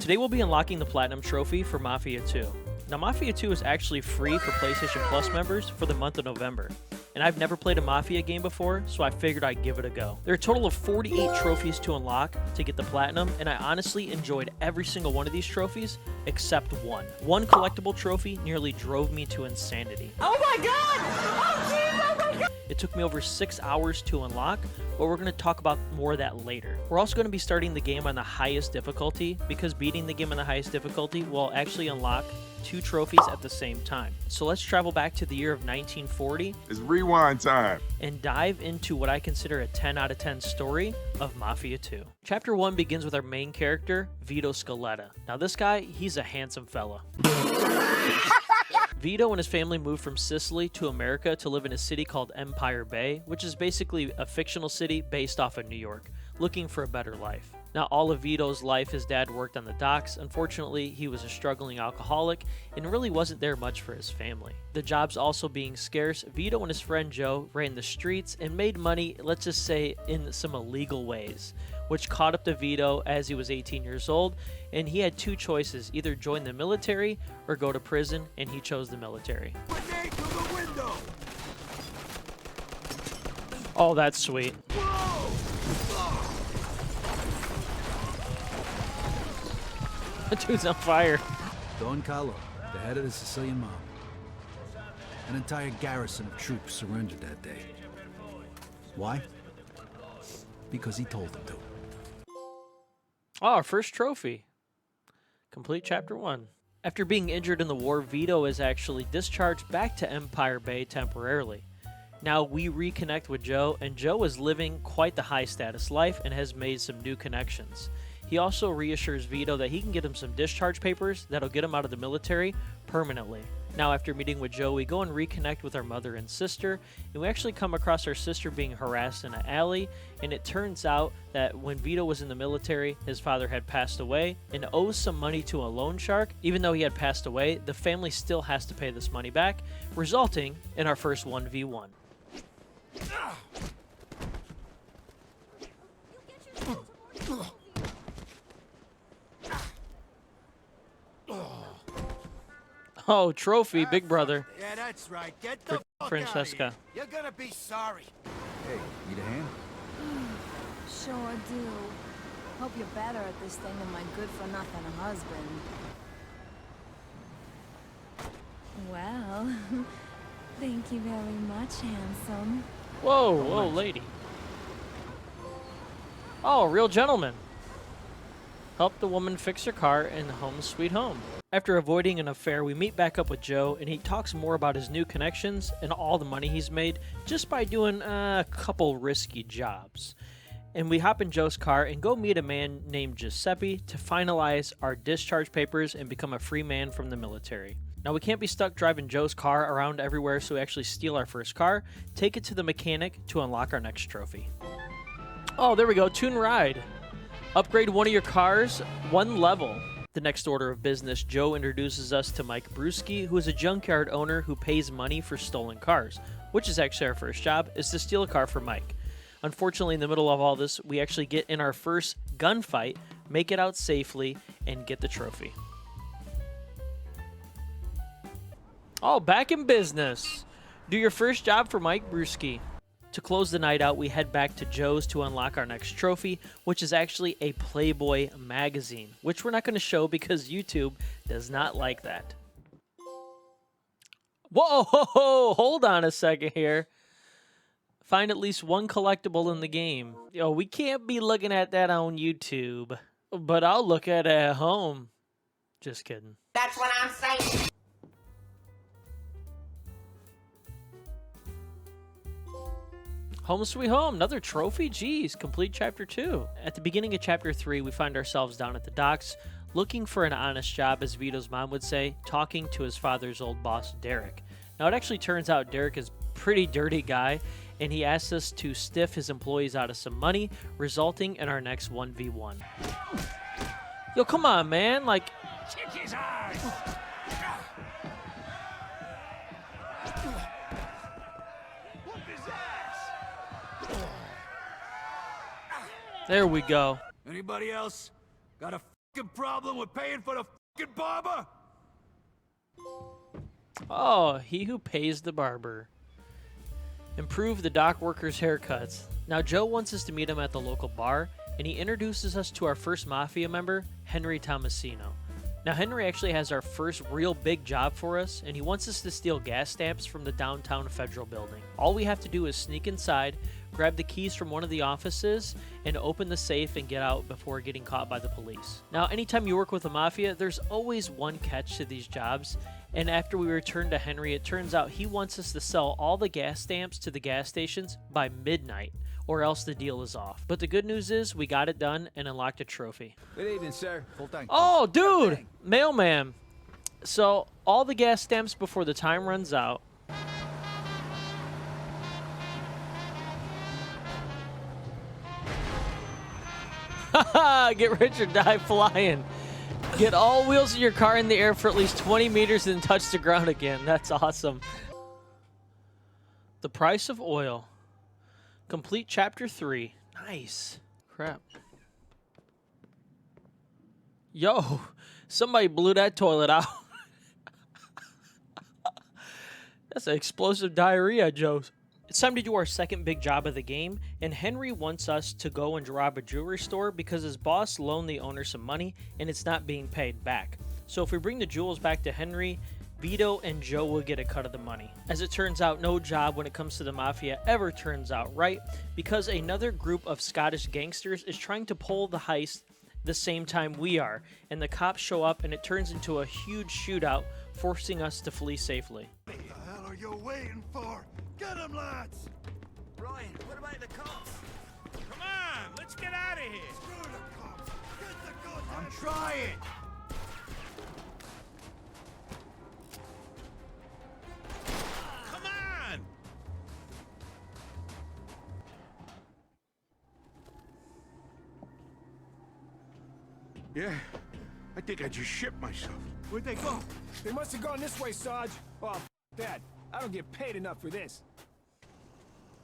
Today we'll be unlocking the Platinum Trophy for Mafia 2. Now Mafia 2 is actually free for PlayStation Plus members for the month of November. And I've never played a Mafia game before, so I figured I'd give it a go. There are a total of 48 trophies to unlock to get the Platinum, and I honestly enjoyed every single one of these trophies except one. One collectible trophy nearly drove me to insanity. Oh my god! Oh jeez, oh my god! It took me over 6 hours to unlock, but we're going to talk about more of that later. We're also going to be starting the game on the highest difficulty, because beating the game on the highest difficulty will actually unlock 2 trophies at the same time. So let's travel back to the year of 1940. It's rewind time. And dive into what I consider a 10 out of 10 story of Mafia 2. Chapter 1 begins with our main character, Vito Scaletta. Now this guy, he's a handsome fella. Vito and his family moved from Sicily to America to live in a city called Empire Bay, which is basically a fictional city based off of New York, looking for a better life. Now, all of Vito's life, his dad worked on the docks. Unfortunately, he was a struggling alcoholic and really wasn't there much for his family. The jobs also being scarce, Vito and his friend Joe ran the streets and made money, let's just say, in some illegal ways, which caught up to Vito as he was 18 years old, and he had 2 choices, either join the military or go to prison, and he chose the military. Grenade to the window. Oh, that's sweet. The dude's on fire. Don Carlo, the head of the Sicilian mob. An entire garrison of troops surrendered that day. Why? Because he told them to. Oh, our first trophy. Complete Chapter 1. After being injured in the war, Vito is actually discharged back to Empire Bay temporarily. Now we reconnect with Joe, and Joe is living quite the high-status life and has made some new connections. He also reassures Vito that he can get him some discharge papers that'll get him out of the military permanently. Now, after meeting with Joe, we go and reconnect with our mother and sister, and we actually come across our sister being harassed in an alley, and it turns out that when Vito was in the military, his father had passed away and owes some money to a loan shark. Even though he had passed away, the family still has to pay this money back, resulting in our first 1v1. Oh, trophy, big brother. Yeah, that's right. Get the fuck Francesca. out of here. You're gonna be sorry. Hey, need a hand? Sure do. Hope you're better at this thing than my good-for-nothing husband. Well, thank you very much, handsome. Whoa, whoa, lady. Oh, real gentleman. Help the woman fix her car in Home Sweet Home. After avoiding an affair, we meet back up with Joe, and he talks more about his new connections and all the money he's made just by doing a couple risky jobs. And we hop in Joe's car and go meet a man named Giuseppe to finalize our discharge papers and become a free man from the military. Now, we can't be stuck driving Joe's car around everywhere, so we actually steal our first car, take it to the mechanic to unlock our next trophy. Oh, there we go, tune ride. Upgrade one of your cars, 1 level. The next order of business, Joe introduces us to Mike Brewski, who is a junkyard owner who pays money for stolen cars, which is actually our first job, is to steal a car for Mike. Unfortunately, in the middle of all this, we actually get in our first gunfight, make it out safely, and get the trophy. Oh, back in business. Do your first job for Mike Brewski. To close the night out, we head back to Joe's to unlock our next trophy, which is actually a Playboy magazine, which we're not going to show because YouTube does not like that. Whoa, hold on a second here. Find at least 1 collectible in the game. Yo, we can't be looking at that on YouTube, but I'll look at it at home. Just kidding. That's what I'm saying. Home Sweet Home, another trophy? Jeez, complete Chapter 2. At the beginning of Chapter 3, we find ourselves down at the docks, looking for an honest job, as Vito's mom would say, talking to his father's old boss, Derek. Now, it actually turns out Derek is a pretty dirty guy, and he asks us to stiff his employees out of some money, resulting in our next 1v1. Yo, come on, man, like... Kick his eyes. There we go. Anybody else got a fucking problem with paying for the fucking barber? Oh, he who pays the barber. Improve the dock workers' haircuts. Now Joe wants us to meet him at the local bar, and he introduces us to our first Mafia member, Henry Tomasino. Now Henry actually has our first real big job for us, and he wants us to steal gas stamps from the downtown Federal building. All we have to do is sneak inside, grab the keys from one of the offices, and open the safe and get out before getting caught by the police. Now anytime you work with the Mafia, there's always one catch to these jobs, and after we return to Henry, it turns out he wants us to sell all the gas stamps to the gas stations by midnight, or else the deal is off. But the good news is we got it done and unlocked a trophy. Good evening, sir. Full tank. Oh, dude! Mailman. So, all the gas stamps before the time runs out. Haha! Get rich or die flying. Get all wheels of your car in the air for at least 20 meters and touch the ground again. That's awesome. The price of oil. Complete chapter 3. Nice. Crap. Yo, somebody blew that toilet out. That's an explosive diarrhea, Joe. It's time to do our second big job of the game, and Henry wants us to go and rob a jewelry store because his boss loaned the owner some money and it's not being paid back. So if we bring the jewels back to Henry, Vito and Joe will get a cut of the money. As it turns out, no job when it comes to the Mafia ever turns out right, because another group of Scottish gangsters is trying to pull the heist the same time we are, and the cops show up and it turns into a huge shootout, forcing us to flee safely. What the hell are you waiting for? Get him, lads! Ryan, what about the cops? Come on, let's get out of here. Screw the cops! Get the gun! I'm trying. Come on. Yeah, I think I just shit myself. Where'd they go? They must have gone this way, Sarge. Oh, that. I don't get paid enough for this.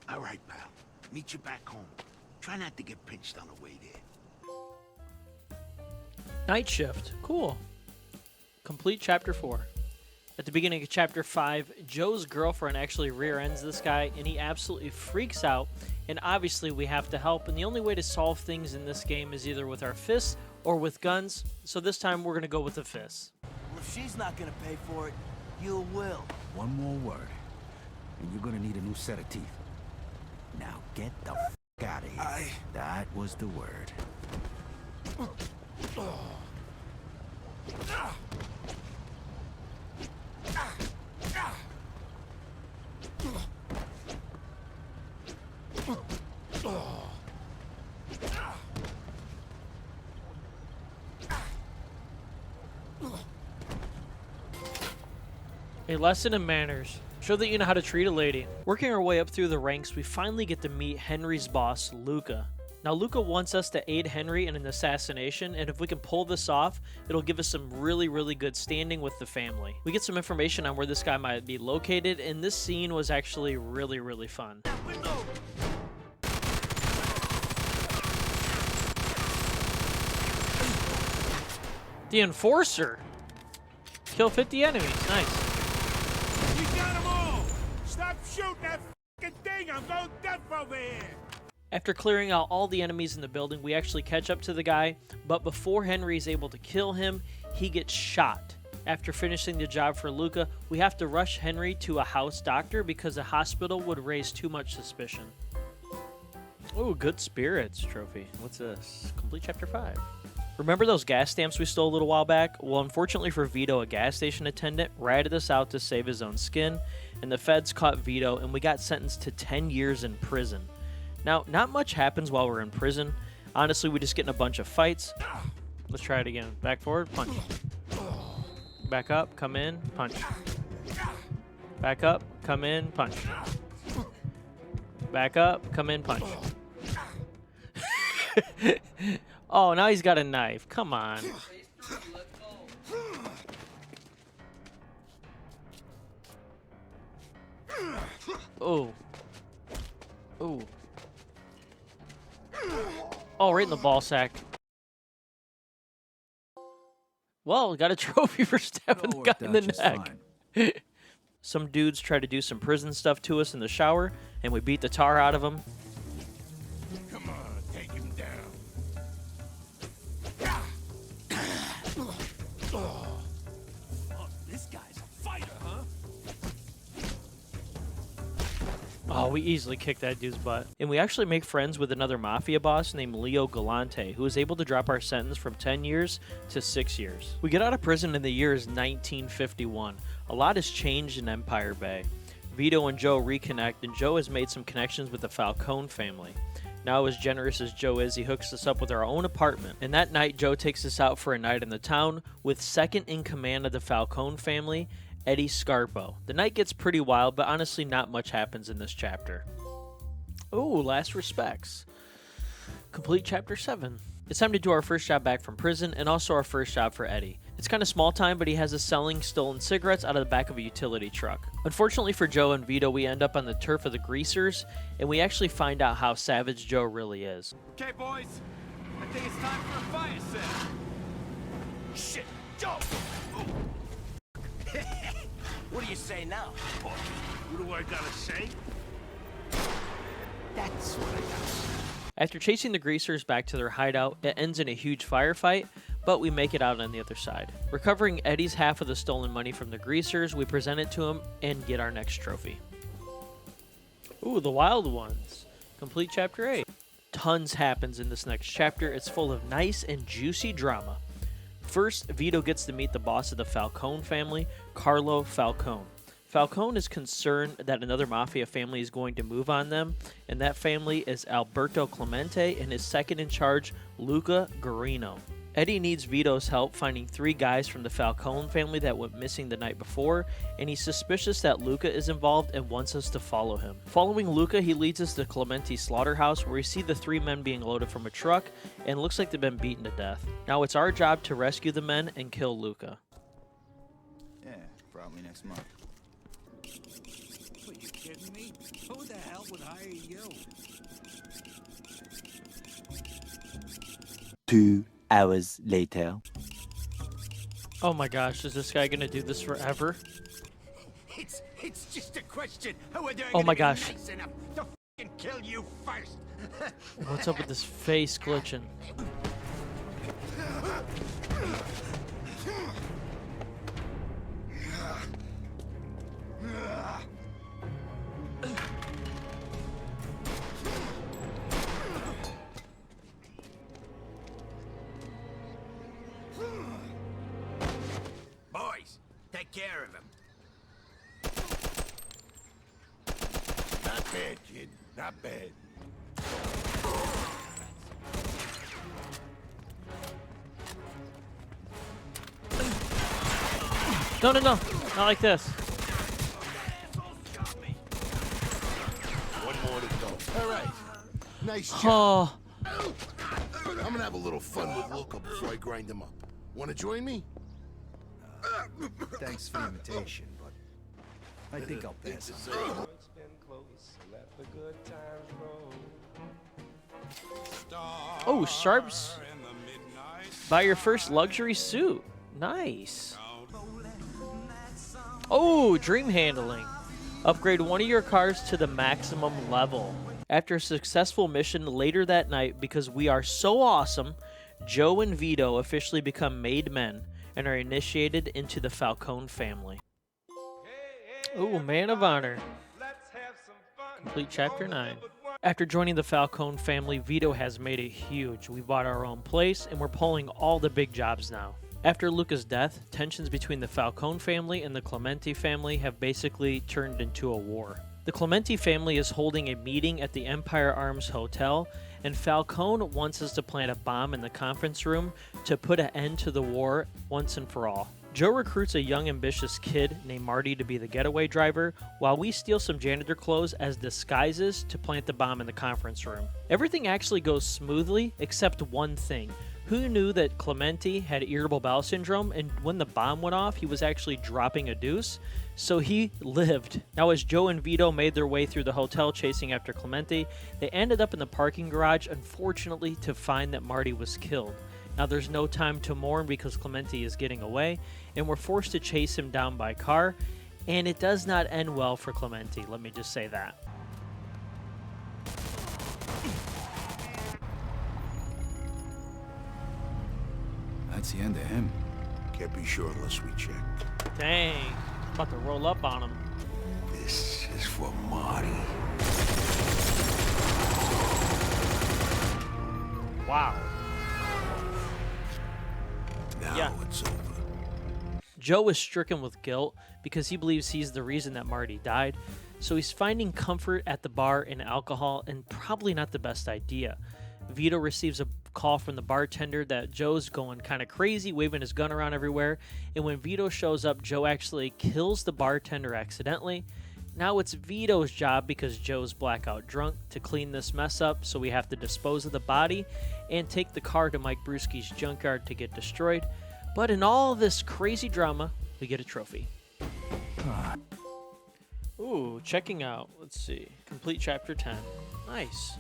All right, pal. Meet you back home. Try not to get pinched on the way there. Night shift. Cool. Complete chapter 4. At the beginning of chapter 5, Joe's girlfriend actually rear-ends this guy, and he absolutely freaks out, and obviously we have to help, and the only way to solve things in this game is either with our fists or with guns, so this time we're going to go with the fists. Well, if she's not gonna pay for it, you will. One more word, and you're gonna need a new set of teeth. Now get the f out of here. That was the word. A lesson in manners. Show that you know how to treat a lady. Working our way up through the ranks, we finally get to meet Henry's boss, Luca. Now, Luca wants us to aid Henry in an assassination, and if we can pull this off, it'll give us some really, really good standing with the family. We get some information on where this guy might be located, and this scene was actually really, really fun. The Enforcer! Kill 50 enemies. Nice. You got them all. Stop shooting that fucking thing. I'm going deaf over here. After clearing out all the enemies in the building, we actually catch up to the guy, but before Henry is able to kill him, he gets shot. After finishing the job for Luca, we have to rush Henry to a house doctor because a hospital would raise too much suspicion. Ooh, good spirits trophy. What's this? Complete chapter 5. Remember those gas stamps we stole a little while back? Well, unfortunately for Vito, a gas station attendant ratted us out to save his own skin, and the feds caught Vito, and we got sentenced to 10 years in prison. Now, not much happens while we're in prison. Honestly, we just get in a bunch of fights. Let's try it again. Back forward, punch. Back up, come in, punch. Back up, come in, punch. Back up, come in, punch. Oh, now he's got a knife. Come on. Oh. Oh. Oh, right in the ball sack. Well, got a trophy for stabbing It the all guy worked in the out just neck. fine. Some dudes try to do some prison stuff to us in the shower, and we beat the tar out of them. Come on, take him down. Oh, this guy's a fighter, huh? Oh, we easily kicked that dude's butt. And we actually make friends with another Mafia boss named Leo Galante, who is able to drop our sentence from 10 years to 6 years. We get out of prison and the year is 1951. A lot has changed in Empire Bay. Vito and Joe reconnect, and Joe has made some connections with the Falcone family. Now, as generous as Joe is, he hooks us up with our own apartment. And that night, Joe takes us out for a night in the town with second in command of the Falcone family, Eddie Scarpo. The night gets pretty wild, but honestly not much happens in this chapter. Ooh, last respects. Complete chapter 7. It's time to do our first job back from prison, and also our first job for Eddie. It's kind of small time, but he has us selling stolen cigarettes out of the back of a utility truck. Unfortunately for Joe and Vito, we end up on the turf of the Greasers, and we actually find out how savage Joe really is. Okay, boys. I think it's time for a fire sale. Shit, Joe! What do you say now? What do I gotta say? That's what I got. After chasing the Greasers back to their hideout, it ends in a huge firefight, but we make it out on the other side. Recovering Eddie's half of the stolen money from the Greasers, we present it to him and get our next trophy. Ooh, the Wild Ones. Complete chapter 8. Tons happens in this next chapter. It's full of nice and juicy drama. First, Vito gets to meet the boss of the Falcone family, Carlo Falcone. Falcone is concerned that another Mafia family is going to move on them, and that family is Alberto Clemente and his second in charge, Luca Guarino. Eddie needs Vito's help finding 3 guys from the Falcone family that went missing the night before, and he's suspicious that Luca is involved and wants us to follow him. Following Luca, he leads us to Clemente's slaughterhouse, where we see the 3 men being loaded from a truck, and it looks like they've been beaten to death. Now it's our job to rescue the men and kill Luca. Yeah, probably next month. Are you kidding me? Who the hell would hire you? 2 hours later. Oh my gosh, is this guy gonna do this forever? It's just a question of whether I'm Oh my gonna be gosh. nice enough to f***ing kill you first. What's up with this face glitching? Boys, take care of him. Not bad, kid. Not bad. No, not like this. One more to go. All right. Nice job. Oh, I'm gonna have a little fun with Luca before I grind him up. Wanna join me? Thanks for the invitation, but I think I'll pass on. oh, Sharps. Buy your first luxury suit. Nice. Oh, dream handling. Upgrade one of your cars to the maximum level. After a successful mission later that night, because we are so awesome, Joe and Vito officially become made men and are initiated into the Falcone family. Ooh, Man of Honor. Complete chapter 9. After joining the Falcone family, Vito has made it huge. We bought our own place and we're pulling all the big jobs now. After Luca's death, tensions between the Falcone family and the Clemente family have basically turned into a war. The Clemente family is holding a meeting at the Empire Arms Hotel, and Falcone wants us to plant a bomb in the conference room to put an end to the war once and for all. Joe recruits a young ambitious kid named Marty to be the getaway driver, while we steal some janitor clothes as disguises to plant the bomb in the conference room. Everything actually goes smoothly, except one thing. Who knew that Clemente had irritable bowel syndrome, and when the bomb went off, he was actually dropping a deuce? So he lived. Now, as Joe and Vito made their way through the hotel chasing after Clemente, they ended up in the parking garage, unfortunately, to find that Marty was killed. Now there's no time to mourn because Clemente is getting away, and we're forced to chase him down by car, and it does not end well for Clemente, let me just say that. That's the end of him. Can't be sure unless we check. Dang, about to roll up on him. This is for Marty. Wow. Now Yeah. it's over. Joe is stricken with guilt because he believes he's the reason that Marty died, so he's finding comfort at the bar in alcohol, and probably not the best idea. Vito receives a call from the bartender that Joe's going kind of crazy, waving his gun around everywhere, and when Vito shows up, Joe actually kills the bartender accidentally. Now it's Vito's job, because Joe's blackout drunk, to clean this mess up, so we have to dispose of the body and take the car to Mike Brewski's junkyard to get destroyed. But in all this crazy drama, we get a trophy. Ooh, checking out. Let's see. Complete Chapter 10. Nice.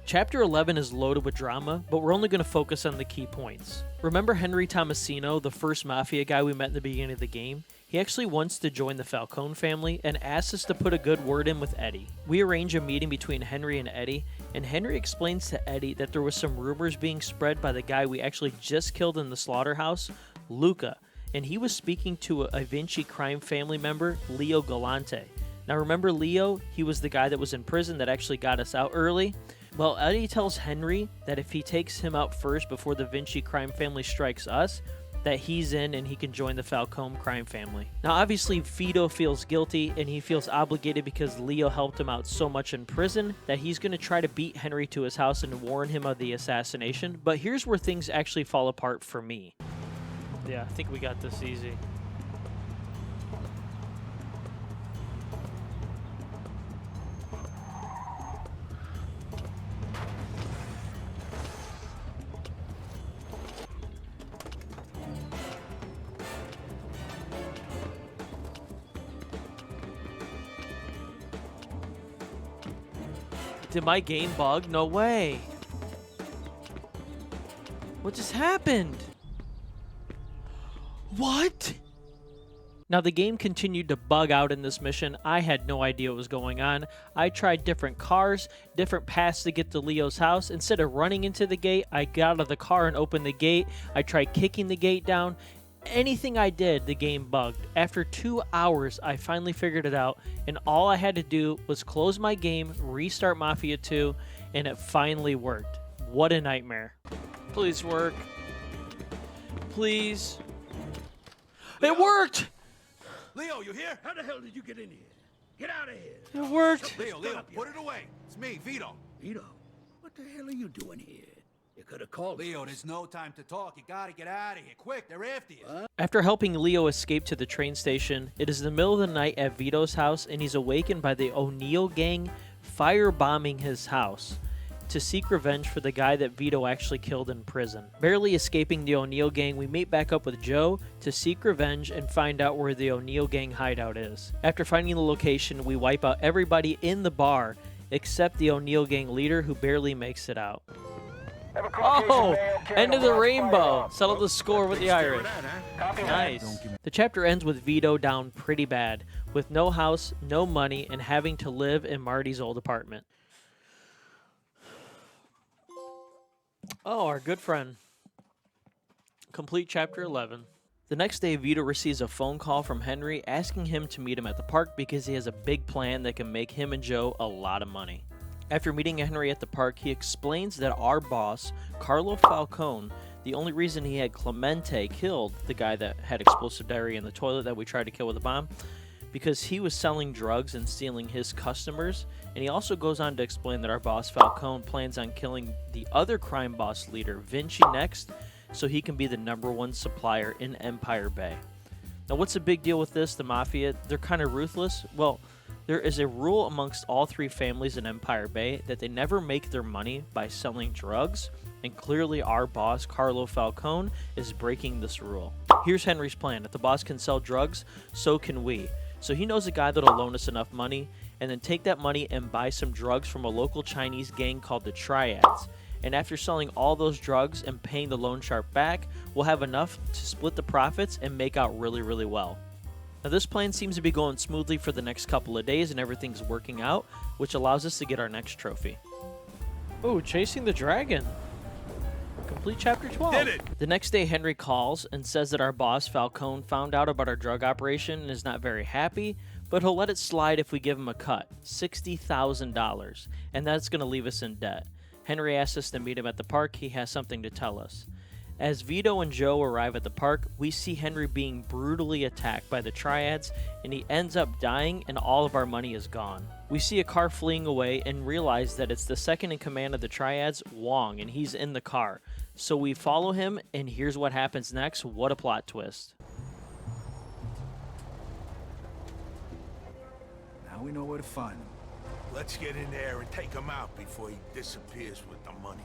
Chapter 11 is loaded with drama, but we're only going to focus on the key points. Remember Henry Tomasino, the first Mafia guy we met in the beginning of the game? He actually wants to join the Falcone family and asks us to put a good word in with Eddie. We arrange a meeting between Henry and Eddie, and Henry explains to Eddie that there was some rumors being spread by the guy we actually just killed in the slaughterhouse, Luca, and he was speaking to a Vinci crime family member, Leo Galante. Now remember Leo? He was the guy that was in prison that actually got us out early. Well, Eddie tells Henry that if he takes him out first before the Vinci crime family strikes us, that he's in and he can join the Falcone crime family. Now obviously Vito feels guilty, and he feels obligated because Leo helped him out so much in prison that he's going to try to beat Henry to his house and warn him of the assassination. But here's where things actually fall apart for me. Yeah, I think we got this easy. Did my game bug? No way. What just happened? What? Now the game continued to bug out in this mission. I had no idea what was going on. I tried different cars, different paths to get to Leo's house. Instead of running into the gate, I got out of the car and opened the gate. I tried kicking the gate down. Anything I did, the game bugged. After 2 hours, I finally figured it out, and all I had to do was close my game, restart Mafia 2, and it finally worked. What a nightmare. Please work. Please. It worked! Leo, you here? How the hell did you get in here? Get out of here. It worked! Leo, put it away. It's me, Vito. Vito, what the hell are you doing here? You could have called Leo, there's no time to talk. You gotta get out of here. Quick, they're after you. After helping Leo escape to the train station, it is the middle of the night at Vito's house, and he's awakened by the O'Neill gang firebombing his house to seek revenge for the guy that Vito actually killed in prison. Barely escaping the O'Neill gang, we meet back up with Joe to seek revenge and find out where the O'Neill gang hideout is. After finding the location, we wipe out everybody in the bar except the O'Neill gang leader, who barely makes it out. Oh! End of the rainbow! Settle the score with the Irish. Nice. The chapter ends with Vito down pretty bad, with no house, no money, and having to live in Marty's old apartment. Oh, our good friend. Complete Chapter 11. The next day, Vito receives a phone call from Henry asking him to meet him at the park because he has a big plan that can make him and Joe a lot of money. After meeting Henry at the park, he explains that our boss, Carlo Falcone, the only reason he had Clemente killed, the guy that had explosive diarrhea in the toilet that we tried to kill with a bomb, because he was selling drugs and stealing his customers. And he also goes on to explain that our boss Falcone plans on killing the other crime boss leader, Vinci, next, so he can be the #1 supplier in Empire Bay. Now, what's the big deal with this? The Mafia, they're kind of ruthless. Well, there is a rule amongst all three families in Empire Bay that they never make their money by selling drugs, and clearly our boss, Carlo Falcone, is breaking this rule. Here's Henry's plan. If the boss can sell drugs, so can we. So he knows a guy that'll loan us enough money, and then take that money and buy some drugs from a local Chinese gang called the Triads. and after selling all those drugs and paying the loan shark back, we'll have enough to split the profits and make out really, really well. Now this plan seems to be going smoothly for the next couple of days and everything's working out, which allows us to get our next trophy. Ooh, chasing the dragon. Complete chapter 12. Did it! The next day, Henry calls and says that our boss, Falcone, found out about our drug operation and is not very happy, but he'll let it slide if we give him a cut, $60,000, and that's going to leave us in debt. Henry asks us to meet him at the park. He has something to tell us. As Vito and Joe arrive at the park, we see Henry being brutally attacked by the triads, and he ends up dying and all of our money is gone. We see a car fleeing away and realize that it's the second in command of the triads, Wong, and he's in the car. So we follow him, and here's what happens next. What a plot twist. Now we know where to find him. Let's get in there and take him out before he disappears with the money.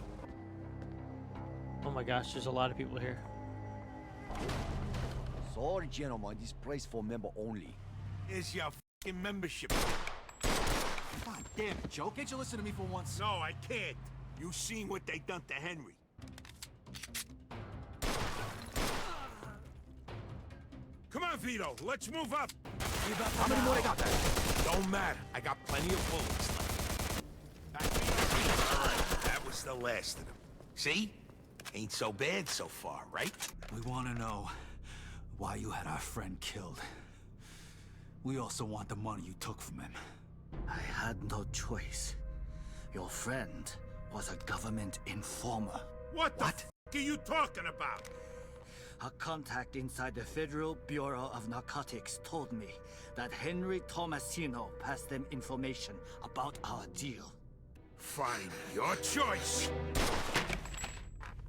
Oh my gosh, there's a lot of people here. Sorry, gentlemen, this place for member only. Here's your fucking membership. God damn it, Joe. Can't you listen to me for once? No, I can't. You seen what they done to Henry. Come on, Vito. Let's move up. How many more they got there? Don't matter. I got plenty of bullets left. All right, that was the last of them. See? Ain't so bad so far, right? We want to know why you had our friend killed. We also want the money you took from him. I had no choice. Your friend was a government informer. What the f*** are you talking about? A contact inside the Federal Bureau of Narcotics told me that Henry Tomasino passed them information about our deal. Fine, your choice.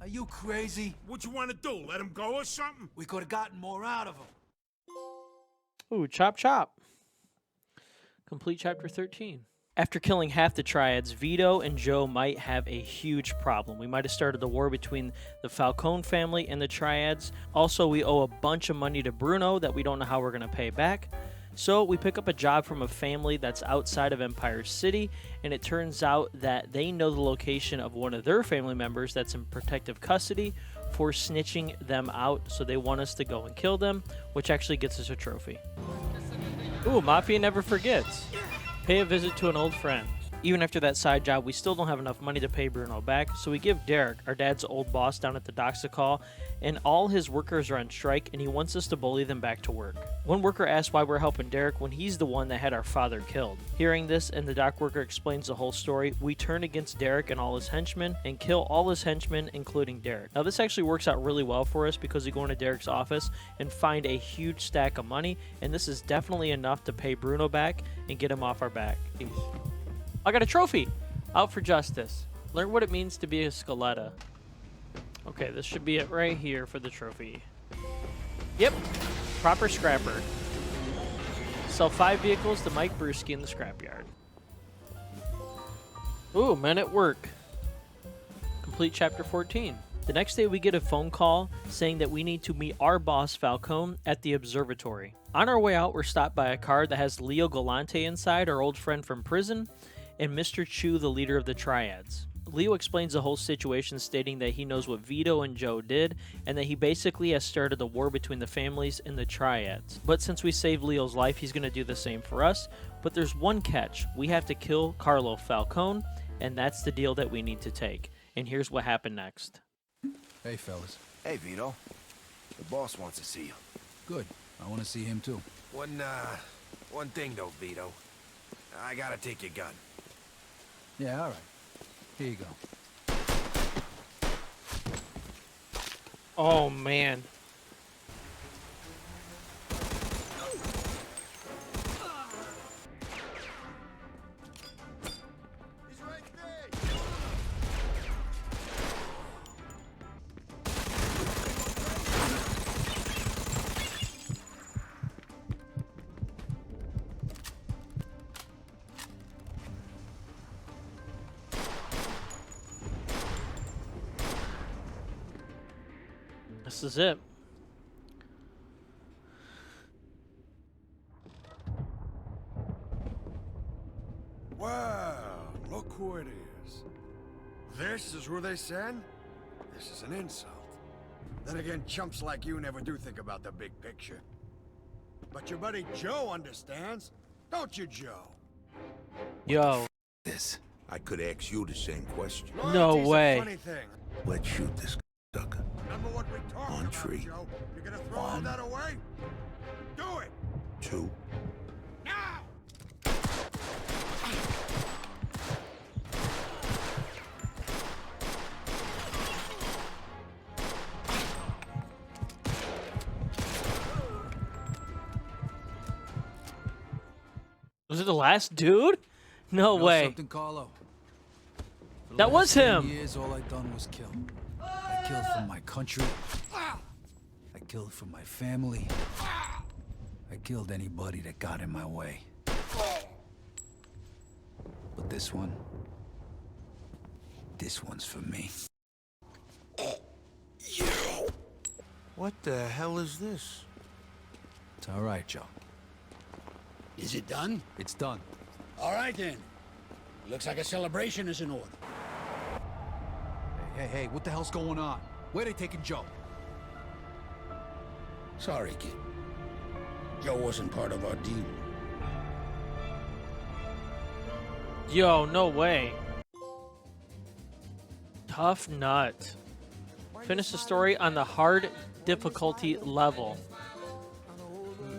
Are you crazy? What you want to do, let him go or something? We could have gotten more out of him. Ooh, chop chop. Complete chapter 13. After killing half the triads, Vito and Joe might have a huge problem. We might have started the war between the Falcone family and the triads. Also, we owe a bunch of money to Bruno that we don't know how we're going to pay back. So we pick up a job from a family that's outside of Empire City, and it turns out that they know the location of one of their family members that's in protective custody for snitching them out, so they want us to go and kill them, which actually gets us a trophy. Ooh, Mafia never forgets. Pay a visit to an old friend. Even after that side job, we still don't have enough money to pay Bruno back, so we give Derek, our dad's old boss down at the docks, a call, and all his workers are on strike, and he wants us to bully them back to work. One worker asks why we're helping Derek when he's the one that had our father killed. Hearing this, and the dock worker explains the whole story, we turn against Derek and all his henchmen, and kill all his henchmen, including Derek. Now this actually works out really well for us, because we go into Derek's office and find a huge stack of money, and this is definitely enough to pay Bruno back and get him off our back. I got a trophy! Out for justice. Learn what it means to be a Scaletta. Okay, this should be it right here for the trophy. Yep, proper scrapper. Sell 5 vehicles to Mike Brewski in the scrapyard. Ooh, men at work. Complete chapter 14. The next day we get a phone call saying that we need to meet our boss Falcone at the observatory. On our way out, we're stopped by a car that has Leo Galante inside, our old friend from prison, and Mr. Chu, the leader of the triads. Leo explains the whole situation, stating that he knows what Vito and Joe did, and that he basically has started the war between the families and the triads. But since we saved Leo's life, he's going to do the same for us. But there's one catch. We have to kill Carlo Falcone, and that's the deal that we need to take. And here's what happened next. Hey, fellas. Hey, Vito. The boss wants to see you. Good. I want to see him, too. One thing, though, Vito. I gotta take your gun. Yeah, all right. Here you go. Oh, man. He's right there! This is it. Wow, look who it is. This is who they send? This is an insult. Then again, chumps like you never do think about the big picture. But your buddy Joe understands. Don't you, Joe? Yo, This. I could ask you the same question. no Loyalty's a way. funny thing. Let's shoot this sucker. Remember what we talked On about, tree. Joe? You're gonna throw all One. that away? Do it! 2. Now! Was it the last dude? No You know way. something, Carlo? For the That was last 10 him. years, all I done was kill. I killed for my country. I killed for my family. I killed anybody that got in my way. But this one's for me. What the hell is this? It's all right, Joe. Is it done? It's done. All right, then. Looks like a celebration is in order. Hey, what the hell's going on? Where they taking Joe? Sorry, kid. Joe wasn't part of our deal. Yo, no way. Tough nut. Finish the story on the hard difficulty level.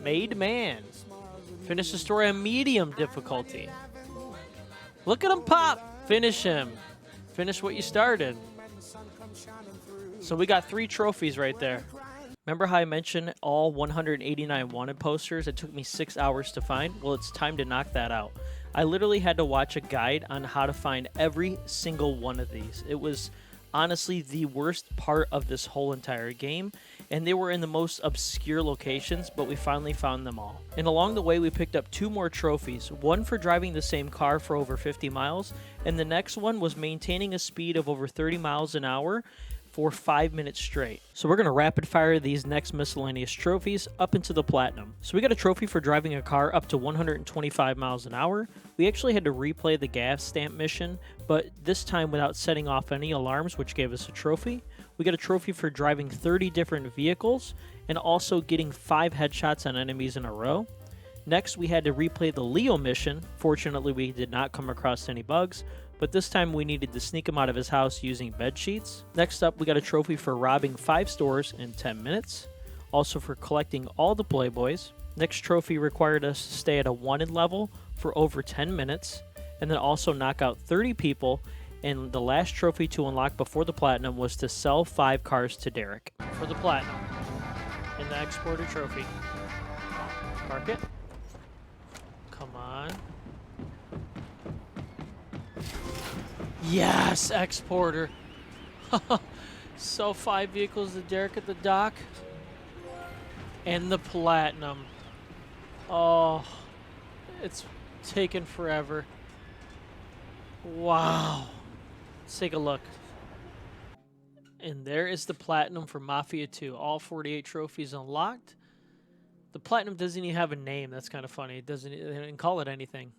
Made man. Finish the story on medium difficulty. Look at him pop. Finish him. Finish what you started. So we got 3 trophies right there. Remember how I mentioned all 189 wanted posters? It took me 6 hours to find? Well, it's time to knock that out. I literally had to watch a guide on how to find every single one of these. It was honestly the worst part of this whole entire game, and they were in the most obscure locations, but we finally found them all. And along the way, we picked up 2 more trophies, one for driving the same car for over 50 miles, and the next one was maintaining a speed of over 30 miles an hour for 5 minutes straight. So we're going to rapid fire these next miscellaneous trophies up into the platinum. So we got a trophy for driving a car up to 125 miles an hour. We actually had to replay the gas stamp mission, but this time without setting off any alarms, which gave us a trophy. We got a trophy for driving 30 different vehicles and also getting 5 headshots on enemies in a row. Next, we had to replay the Leo mission. Fortunately, we did not come across any bugs, but this time we needed to sneak him out of his house using bed sheets. Next up, we got a trophy for robbing 5 stores in 10 minutes. Also for collecting all the Playboys. Next trophy required us to stay at a wanted level for over 10 minutes, and then also knock out 30 people. And the last trophy to unlock before the platinum was to sell 5 cars to Derek. For the platinum. In the exporter trophy. Mark it. Come on. Yes, exporter. Sell 5 vehicles to Derek at the dock. And the platinum. Oh, it's taken forever. Wow. Let's take a look. And there is the platinum for Mafia 2. All 48 trophies unlocked. The platinum doesn't even have a name. That's kind of funny. They didn't call it anything.